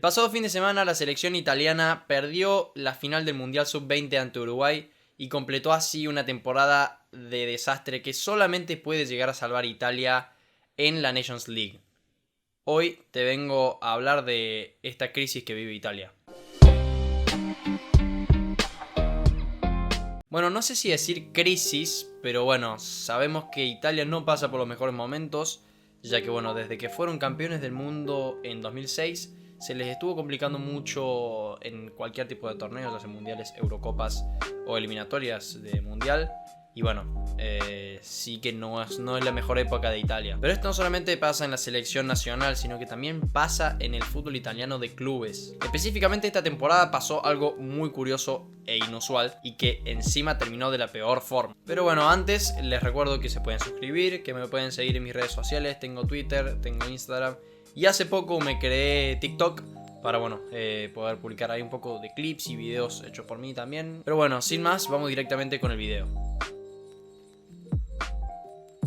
pasado fin de semana la selección italiana perdió la final del Mundial Sub-20 ante Uruguay y completó así una temporada de desastre que solamente puede llegar a salvar Italia en la Nations League. Hoy te vengo a hablar de esta crisis que vive Italia. Bueno, no sé si decir crisis, pero bueno, sabemos que Italia no pasa por los mejores momentos, ya que bueno, desde que fueron campeones del mundo en 2006, se les estuvo complicando mucho en cualquier tipo de torneo, ya sea mundiales, Eurocopas o eliminatorias de mundial. Y bueno, sí que no es la mejor época de Italia. Pero esto no solamente pasa en la selección nacional, sino que también pasa en el fútbol italiano de clubes. Específicamente esta temporada pasó algo muy curioso e inusual y que encima terminó de la peor forma. Pero bueno, antes les recuerdo que se pueden suscribir, que me pueden seguir en mis redes sociales. Tengo Twitter, tengo Instagram y hace poco me creé TikTok para poder publicar ahí un poco de clips y videos hechos por mí también. Pero bueno, sin más, vamos directamente con el video.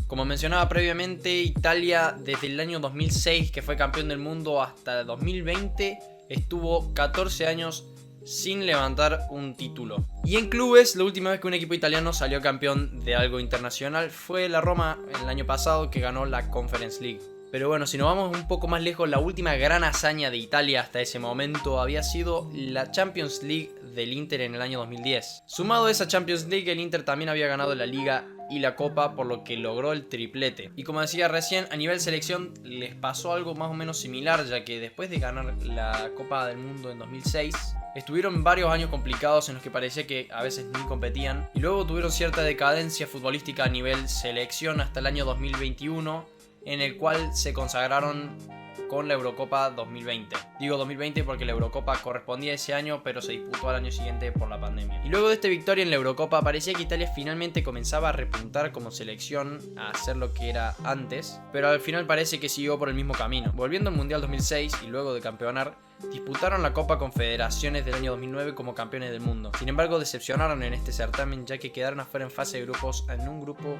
Como mencionaba previamente, Italia desde el año 2006, que fue campeón del mundo, hasta 2020 estuvo 14 años sin levantar un título. Y en clubes, la última vez que un equipo italiano salió campeón de algo internacional fue la Roma el año pasado, que ganó la Conference League. Pero bueno, si nos vamos un poco más lejos, la última gran hazaña de Italia hasta ese momento había sido la Champions League del Inter en el año 2010. Sumado a esa Champions League, el Inter también había ganado la Liga y la Copa, por lo que logró el triplete. Y como decía recién, a nivel selección les pasó algo más o menos similar, ya que después de ganar la Copa del Mundo en 2006, estuvieron varios años complicados en los que parecía que a veces ni competían, y luego tuvieron cierta decadencia futbolística a nivel selección hasta el año 2021, en el cual se consagraron con la Eurocopa 2020. Digo 2020 porque la Eurocopa correspondía a ese año, pero se disputó al año siguiente por la pandemia. Y luego de esta victoria en la Eurocopa, parecía que Italia finalmente comenzaba a repuntar como selección, a hacer lo que era antes, pero al final parece que siguió por el mismo camino. Volviendo al Mundial 2006 y luego de campeonar, disputaron la Copa Confederaciones del año 2009 como campeones del mundo. Sin embargo, decepcionaron en este certamen, ya que quedaron afuera en fase de grupos en un grupo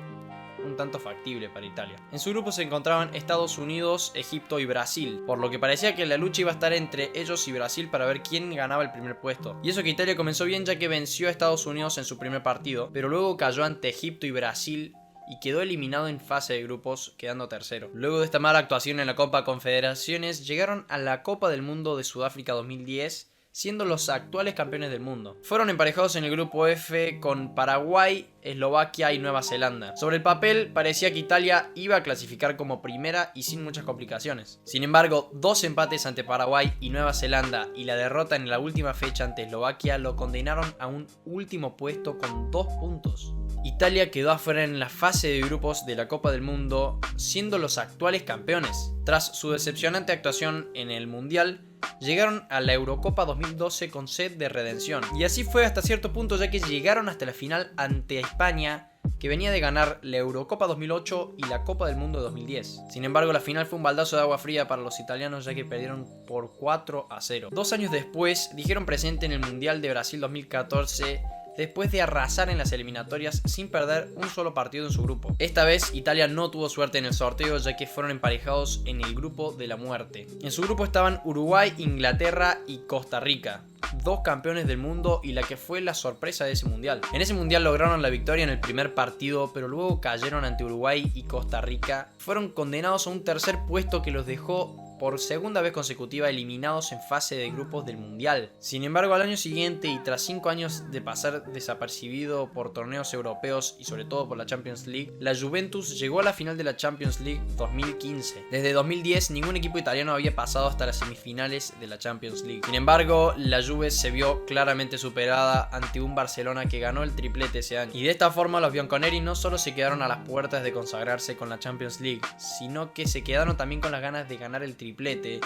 un tanto factible para Italia. En su grupo se encontraban Estados Unidos, Egipto y Brasil, por lo que parecía que la lucha iba a estar entre ellos y Brasil para ver quién ganaba el primer puesto. Y eso que Italia comenzó bien, ya que venció a Estados Unidos en su primer partido, pero luego cayó ante Egipto y Brasil y quedó eliminado en fase de grupos, quedando tercero. Luego de esta mala actuación en la Copa Confederaciones, llegaron a la Copa del Mundo de Sudáfrica 2010, siendo los actuales campeones del mundo. Fueron emparejados en el grupo F con Paraguay, Eslovaquia y Nueva Zelanda. Sobre el papel parecía que Italia iba a clasificar como primera y sin muchas complicaciones. Sin embargo, dos empates ante Paraguay y Nueva Zelanda y la derrota en la última fecha ante Eslovaquia lo condenaron a un último puesto con 2 puntos. Italia quedó afuera en la fase de grupos de la Copa del Mundo, siendo los actuales campeones. Tras su decepcionante actuación en el Mundial, llegaron a la Eurocopa 2012 con sed de redención. Y así fue hasta cierto punto, ya que llegaron hasta la final ante España, que venía de ganar la Eurocopa 2008 y la Copa del Mundo de 2010. Sin embargo, la final fue un baldazo de agua fría para los italianos, ya que perdieron por 4-0. 2 años después, dijeron presente en el Mundial de Brasil 2014, después de arrasar en las eliminatorias sin perder un solo partido en su grupo. Esta vez Italia no tuvo suerte en el sorteo, ya que fueron emparejados en el grupo de la muerte. En su grupo estaban Uruguay, Inglaterra y Costa Rica, 2 campeones del mundo y la que fue la sorpresa de ese mundial. En ese mundial lograron la victoria en el primer partido, pero luego cayeron ante Uruguay y Costa Rica. Fueron condenados a un tercer puesto que los dejó por segunda vez consecutiva eliminados en fase de grupos del mundial. Sin embargo, al año siguiente y tras 5 años de pasar desapercibido por torneos europeos y sobre todo por la Champions League, la Juventus llegó a la final de la Champions League 2015. Desde 2010 ningún equipo italiano había pasado hasta las semifinales de la Champions League. Sin embargo, la Juve se vio claramente superada ante un Barcelona que ganó el triplete ese año. Y de esta forma los bianconeri no solo se quedaron a las puertas de consagrarse con la Champions League, sino que se quedaron también con las ganas de ganar el triplete,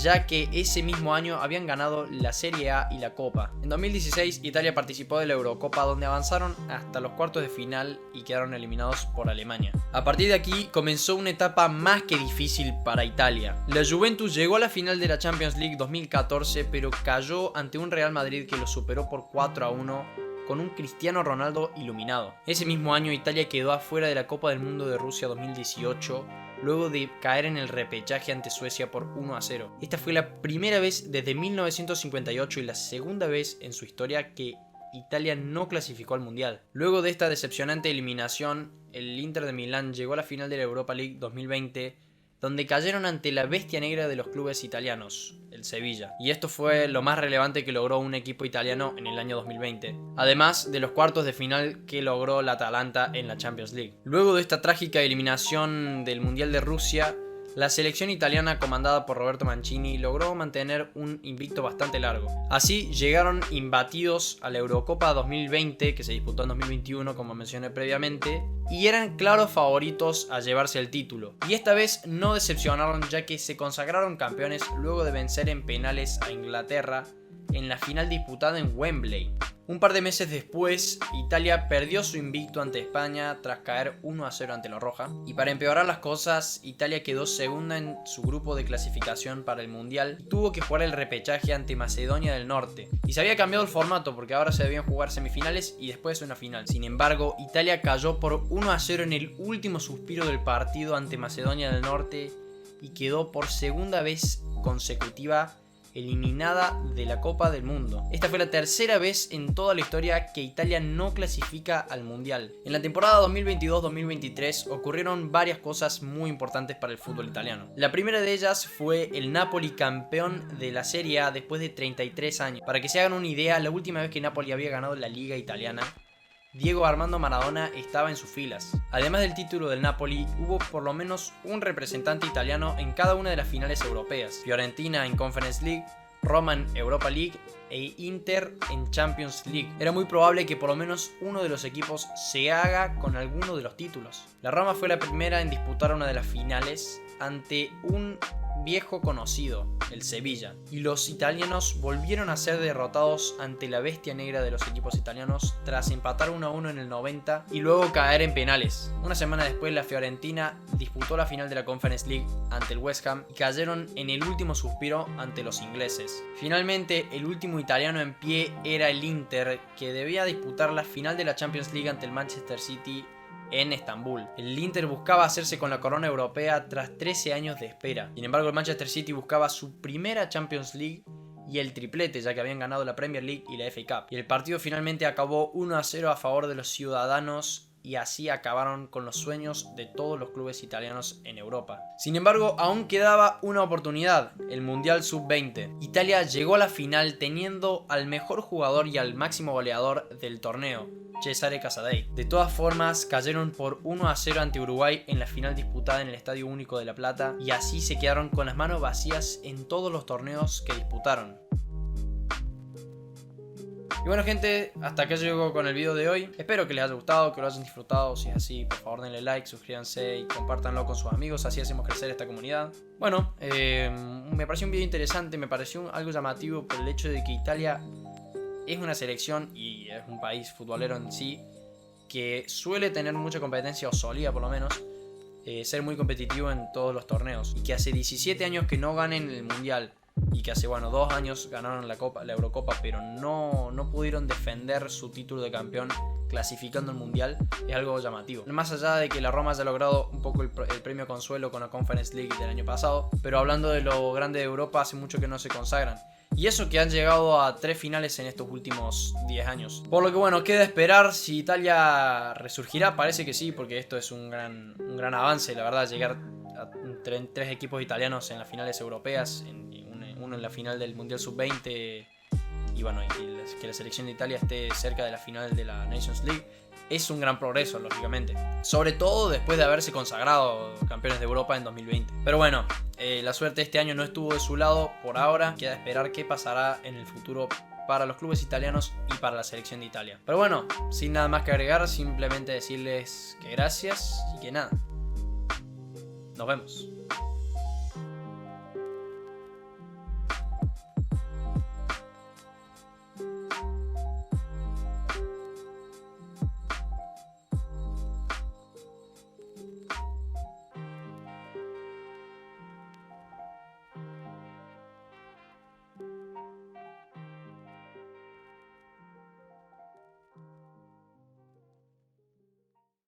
ya que ese mismo año habían ganado la Serie A y la Copa. En 2016 Italia participó de la Eurocopa, donde avanzaron hasta los cuartos de final y quedaron eliminados por Alemania. A partir de aquí comenzó una etapa más que difícil para Italia. La Juventus llegó a la final de la Champions League 2014, pero cayó ante un Real Madrid que lo superó por 4-1 con un Cristiano Ronaldo iluminado. Ese mismo año Italia quedó afuera de la Copa del Mundo de Rusia 2018 luego de caer en el repechaje ante Suecia por 1-0. Esta fue la primera vez desde 1958 y la segunda vez en su historia que Italia no clasificó al Mundial. Luego de esta decepcionante eliminación, el Inter de Milán llegó a la final de la Europa League 2020, donde cayeron ante la bestia negra de los clubes italianos, el Sevilla. Y esto fue lo más relevante que logró un equipo italiano en el año 2020, además de los cuartos de final que logró la Atalanta en la Champions League. Luego de esta trágica eliminación del Mundial de Rusia, la selección italiana comandada por Roberto Mancini logró mantener un invicto bastante largo. Así llegaron imbatidos a la Eurocopa 2020, que se disputó en 2021 como mencioné previamente, y eran claros favoritos a llevarse el título. Y esta vez no decepcionaron, ya que se consagraron campeones luego de vencer en penales a Inglaterra en la final disputada en Wembley. Un par de meses después, Italia perdió su invicto ante España tras caer 1-0 ante la Roja. Y para empeorar las cosas, Italia quedó segunda en su grupo de clasificación para el Mundial y tuvo que jugar el repechaje ante Macedonia del Norte. Y se había cambiado el formato porque ahora se debían jugar semifinales y después una final. Sin embargo, Italia cayó por 1-0 en el último suspiro del partido ante Macedonia del Norte y quedó por segunda vez consecutiva eliminada de la Copa del Mundo. Esta fue la tercera vez en toda la historia que Italia no clasifica al Mundial. En la temporada 2022-2023 ocurrieron varias cosas muy importantes para el fútbol italiano. La primera de ellas fue el Napoli campeón de la Serie A después de 33 años. Para que se hagan una idea, la última vez que Napoli había ganado la Liga Italiana, Diego Armando Maradona estaba en sus filas. Además del título del Napoli, hubo por lo menos un representante italiano en cada una de las finales europeas. Fiorentina en Conference League, Roma en Europa League e Inter en Champions League. Era muy probable que por lo menos uno de los equipos se haga con alguno de los títulos. La Roma fue la primera en disputar una de las finales ante un viejo conocido, el Sevilla, y los italianos volvieron a ser derrotados ante la bestia negra de los equipos italianos tras empatar 1-1 en el 90 y luego caer en penales. Una semana después, la Fiorentina disputó la final de la Conference League ante el West Ham y cayeron en el último suspiro ante los ingleses. Finalmente, el último italiano en pie era el Inter, que debía disputar la final de la Champions League ante el Manchester City en Estambul. El Inter buscaba hacerse con la corona europea tras 13 años de espera. Sin embargo, el Manchester City buscaba su primera Champions League y el triplete, ya que habían ganado la Premier League y la FA Cup. Y el partido finalmente acabó 1-0 a favor de los ciudadanos y así acabaron con los sueños de todos los clubes italianos en Europa. Sin embargo, aún quedaba una oportunidad, el Mundial Sub-20. Italia llegó a la final teniendo al mejor jugador y al máximo goleador del torneo, Cesare Casadei. De todas formas, cayeron por 1-0 ante Uruguay en la final disputada en el Estadio Único de La Plata y así se quedaron con las manos vacías en todos los torneos que disputaron. Y bueno, gente, hasta acá llego con el video de hoy. Espero que les haya gustado, que lo hayan disfrutado. Si es así, por favor denle like, suscríbanse y compártanlo con sus amigos. Así hacemos crecer esta comunidad. Bueno, me pareció un video interesante, me pareció algo llamativo por el hecho de que Italia es una selección y es un país futbolero en sí que suele tener mucha competencia, o solía por lo menos ser muy competitivo en todos los torneos. Y que hace 17 años que no ganen el Mundial. Y que hace, 2 años ganaron la Eurocopa, pero no pudieron defender su título de campeón clasificando el Mundial, es algo llamativo. Más allá de que la Roma haya logrado un poco el premio consuelo con la Conference League del año pasado, pero hablando de lo grande de Europa, hace mucho que no se consagran. Y eso que han llegado a 3 finales en estos últimos 10 años. Por lo que queda esperar si Italia resurgirá. Parece que sí, porque esto es un gran avance, la verdad, llegar a 3 equipos italianos en las finales europeas, uno en la final del Mundial Sub-20 y que la selección de Italia esté cerca de la final de la Nations League es un gran progreso, lógicamente, sobre todo después de haberse consagrado campeones de Europa en 2020. Pero la suerte este año no estuvo de su lado por ahora. Queda esperar qué pasará en el futuro para los clubes italianos y para la selección de Italia. Pero sin nada más que agregar, simplemente decirles que gracias y que nada, nos vemos.